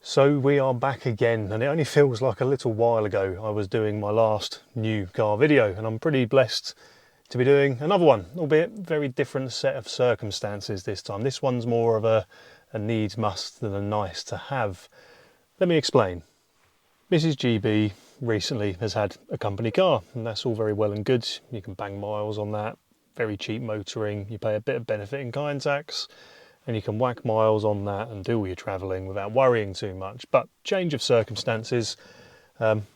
So we are back again, and it only feels like a little while ago I was doing my last new car video, and I'm pretty blessed to be doing another one, albeit very different set of circumstances this time. This one's more of a needs must than a nice to have. Let me explain. Mrs. GB recently has had a company car, and that's all very well and good. You can bang miles on that, very cheap motoring, you pay a bit of benefit in kind tax, and you can whack miles on that and do all your travelling without worrying too much. But change of circumstances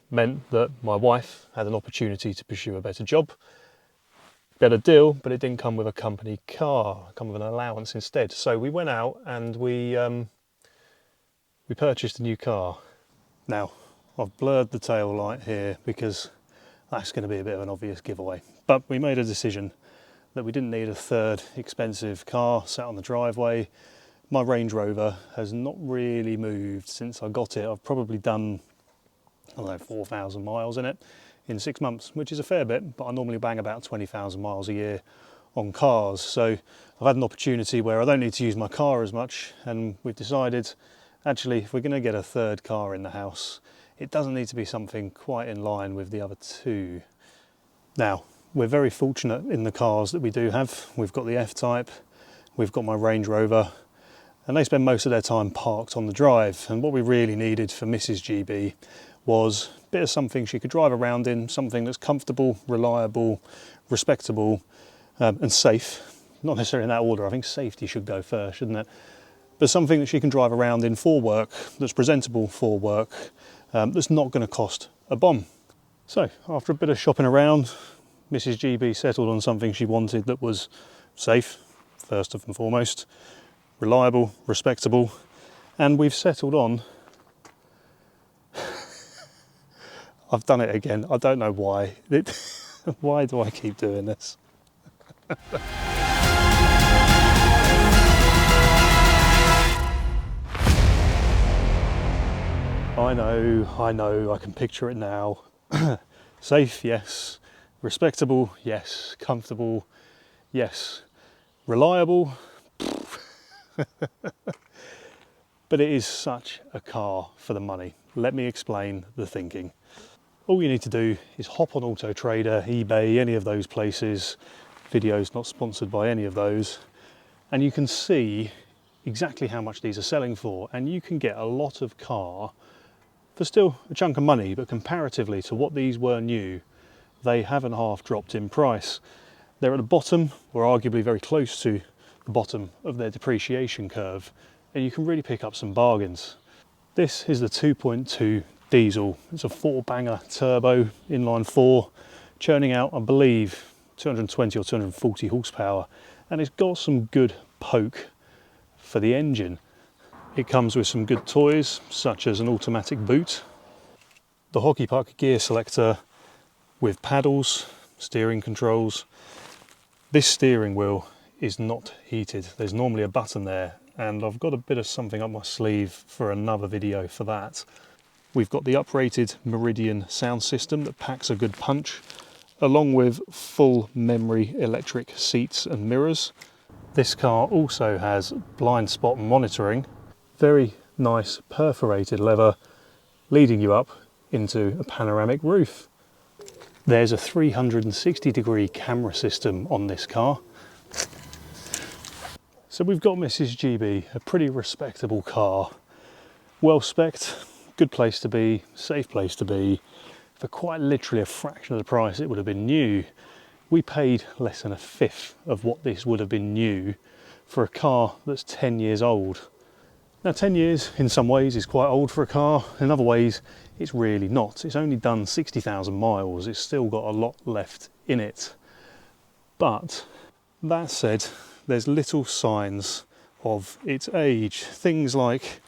meant that my wife had an opportunity to pursue a better job, better deal, but it didn't come with a company car, it came with an allowance instead. So we went out and we purchased a new car. Now, I've blurred the tail light here because that's going to be a bit of an obvious giveaway. But we made a decision that we didn't need a third expensive car sat on the driveway. My Range Rover has not really moved since I got it. I've probably done, I don't know, 4,000 miles in it in 6 months, which is a fair bit, but I normally bang about 20,000 miles a year on cars. So I've had an opportunity where I don't need to use my car as much, and we've decided, actually, if we're going to get a third car in the house, it doesn't need to be something quite in line with the other two. Now, we're very fortunate in the cars that we do have. We've got the F-Type, we've got my Range Rover, and they spend most of their time parked on the drive. And what we really needed for Mrs. GB was a bit of something she could drive around in, something that's comfortable, reliable, respectable, and safe. Not necessarily in that order, I think safety should go first, shouldn't it? But something that she can drive around in for work, that's presentable for work, that's not going to cost a bomb. So, after a bit of shopping around, Mrs. GB settled on something she wanted that was safe, first and foremost, reliable, respectable, and we've settled on... I've done it again, I don't know why. Why do I keep doing this? I know, I can picture it now. Safe, yes. Respectable, yes. Comfortable, yes. Reliable, but it is such a car for the money. Let me explain the thinking. All you need to do is hop on Auto Trader, eBay, any of those places. Video's not sponsored by any of those. And you can see exactly how much these are selling for. And you can get a lot of car for still a chunk of money, but comparatively to what these were new, they haven't half dropped in price. They're at the bottom, or arguably very close to the bottom of their depreciation curve, and you can really pick up some bargains. This is the 2.2 diesel. It's a 4-banger turbo, inline 4, churning out, I believe, 220 or 240 horsepower, and it's got some good poke for the engine. It comes with some good toys, such as an automatic boot, the hockey puck gear selector with paddles, steering controls. This steering wheel is not heated. There's normally a button there, and I've got a bit of something up my sleeve for another video for that. We've got the uprated Meridian sound system that packs a good punch, along with full memory electric seats and mirrors. This car also has blind spot monitoring, very nice perforated leather leading you up into a panoramic roof. There's a 360-degree camera system on this car. So we've got Mrs. GB, a pretty respectable car, well spec'd, good place to be, safe place to be. For quite literally a fraction of the price it would have been new. We paid less than a fifth of what this would have been new for a car that's 10 years old. Now 10 years in some ways is quite old for a car, in other ways it's really not. It's only done 60,000 miles, it's still got a lot left in it. But that said, there's little signs of its age. Things like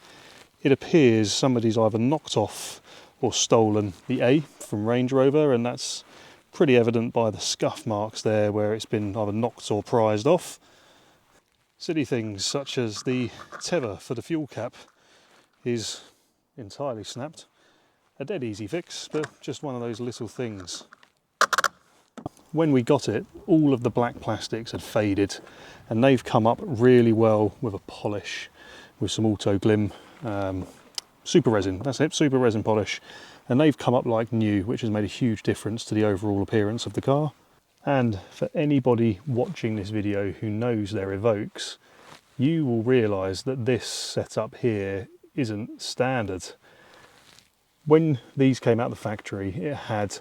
it appears somebody's either knocked off or stolen the A from Range Rover, and that's pretty evident by the scuff marks there where it's been either knocked or prized off. Silly things such as the tether for the fuel cap is entirely snapped. A dead easy fix, but just one of those little things. When we got it, all of the black plastics had faded, and they've come up really well with a polish, with some auto glim super resin, that's it, super resin polish. And they've come up like new, which has made a huge difference to the overall appearance of the car. And for anybody watching this video who knows their Evokes, you will realise that this setup here isn't standard. When these came out of the factory, it had,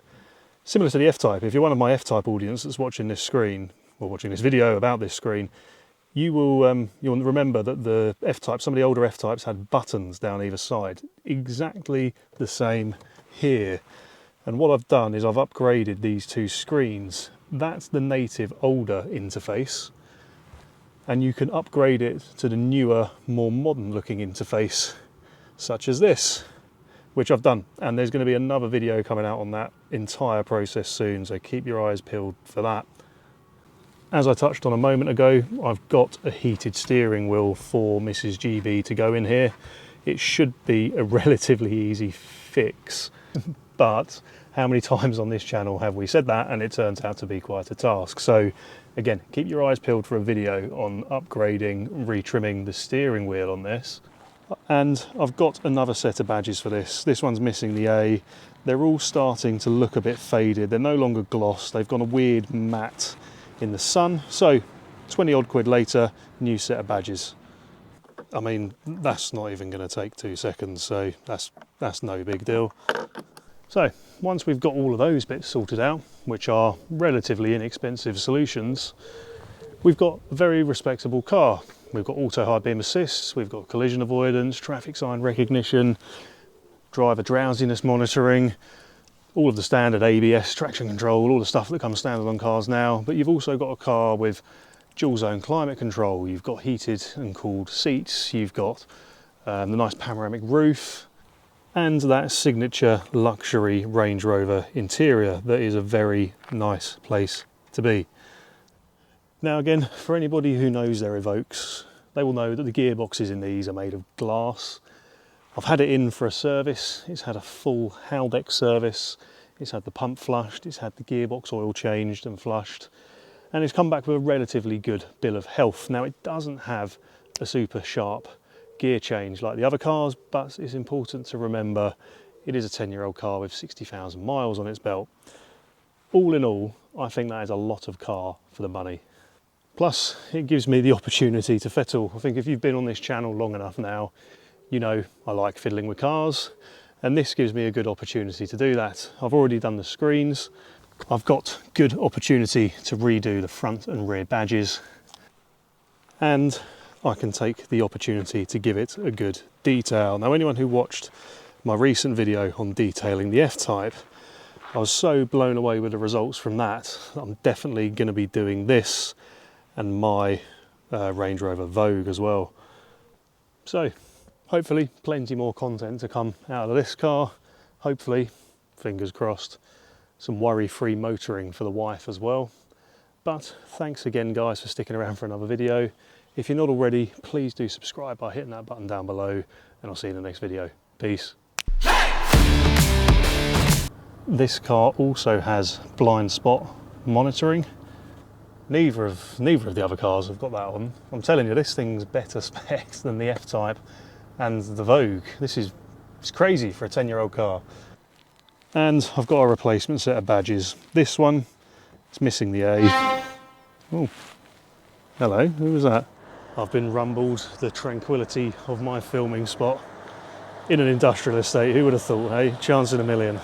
similar to the F-Type, if you're one of my F-Type audience that's watching this screen, or watching this video about this screen, you will you'll remember that the F-Type, some of the older F-Types had buttons down either side. Exactly the same here. And what I've done is I've upgraded these two screens. That's the native older interface. And you can upgrade it to the newer, more modern looking interface, such as this, which I've done. And there's going to be another video coming out on that entire process soon, so keep your eyes peeled for that. As I touched on a moment ago, I've got a heated steering wheel for MrsGB to go in here. It should be a relatively easy fix, but how many times on this channel have we said that and it turns out to be quite a task? So again, keep your eyes peeled for a video on upgrading, retrimming the steering wheel on this. And I've got another set of badges for this. This one's missing the A. They're all starting to look a bit faded. They're no longer gloss. They've gone a weird matte in the sun. So 20 odd quid later, new set of badges. I mean, that's not even going to take 2 seconds, so that's no big deal. So once we've got all of those bits sorted out, which are relatively inexpensive solutions, we've got a very respectable car. We've got auto high beam assists, we've got collision avoidance, traffic sign recognition, driver drowsiness monitoring, all of the standard ABS, traction control, all the stuff that comes standard on cars now. But you've also got a car with dual zone climate control, you've got heated and cooled seats, you've got the nice panoramic roof, and that signature luxury Range Rover interior that is a very nice place to be. Now again, for anybody who knows their Evokes, they will know that the gearboxes in these are made of glass. I've had it in for a service. It's had a full Haldex service. It's had the pump flushed, it's had the gearbox oil changed and flushed, and it's come back with a relatively good bill of health. Now it doesn't have a super sharp gear change like the other cars, but it's important to remember it is a 10-year-old car with 60,000 miles on its belt. All in all, I think that is a lot of car for the money. Plus, it gives me the opportunity to fiddle. I think if you've been on this channel long enough now, you know I like fiddling with cars, and this gives me a good opportunity to do that. I've already done the screens. I've got good opportunity to redo the front and rear badges, and I can take the opportunity to give it a good detail. Now, anyone who watched my recent video on detailing the F-Type, I was so blown away with the results from that. I'm definitely going to be doing this and my Range Rover Vogue as well. So hopefully plenty more content to come out of this car. Hopefully, fingers crossed, some worry-free motoring for the wife as well. But thanks again guys for sticking around for another video. If you're not already, please do subscribe by hitting that button down below, and I'll see you in the next video. Peace. This car also has blind spot monitoring. Neither of the other cars have got that on. I'm telling you, this thing's better specs than the F-Type and the Vogue. It's crazy for a 10-year-old car. And I've got a replacement set of badges. This one, it's missing the A. Oh, hello, who was that? I've been rumbled the tranquility of my filming spot in an industrial estate. Who would have thought, hey? Chance in a million.